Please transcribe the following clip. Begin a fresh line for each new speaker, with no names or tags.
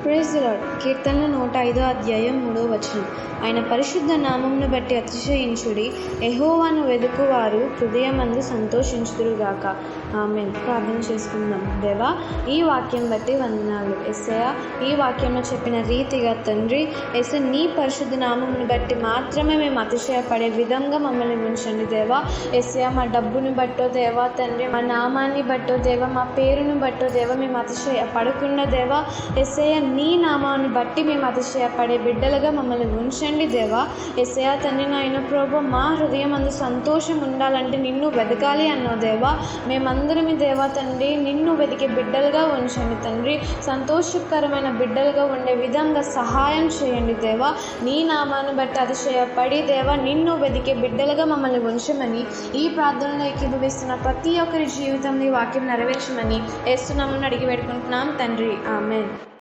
Praise the lord. కీర్తనలు 105 ఆయన పరిశుద్ధ నామమును బట్టి అతిశయించుడి, యెహోవాను వెదుకువారు హృదయమందు సంతోషించుదురుగాక. ఆమేన్. ప్రార్థన చేసుకుందాం. దేవా, ఈ వాక్యం బట్టి వందనాలు. యేసయ్యా, ఈ వాక్యంలో చెప్పిన రీతిగా తండ్రి యేసు నీ పరిశుద్ధ నామమును బట్టి మాత్రమే మేము అతిశయపడే విధంగా మమ్మల్ని ఉంచండి దేవా. యేసయ్యా, మా డబ్బును బట్టో దేవా తండ్రి, మా నామాన్ని బట్టో దేవా, మా పేరును బట్టో దేవా మేము అతిశయపడకుండా దేవా యేసయ్యా నీ నామాన్ని బట్టి మేము అతిశయపడే బిడ్డలుగా మమ్మల్ని ఉంచండి దేవా. యేసయ్యా తండ్రి, నాయన ప్రభు, మా హృదయం అందు సంతోషం ఉండాలంటే నిన్ను వెతకాలి అన్నావు దేవా. మేమందరం దేవా తండ్రి నిన్ను వెతికే బిడ్డలుగా ఉంచండి తండ్రి. సంతోషకరమైన బిడ్డలుగా ఉండే విధంగా సహాయం చేయండి దేవా. నీ నామాన్ని బట్టి అతిశయపడి దేవా నిన్ను వెతికే బిడ్డలుగా మమ్మల్ని ఉంచమని, ఈ ప్రార్థనలో ఏకీభవిస్తున్న ప్రతి ఒక్కరి జీవితంలో ఈ వాక్యం నెరవేర్చమని యేసు నామమున అడిగి పెట్టుకుంటున్నాం తండ్రి. ఆమేన్.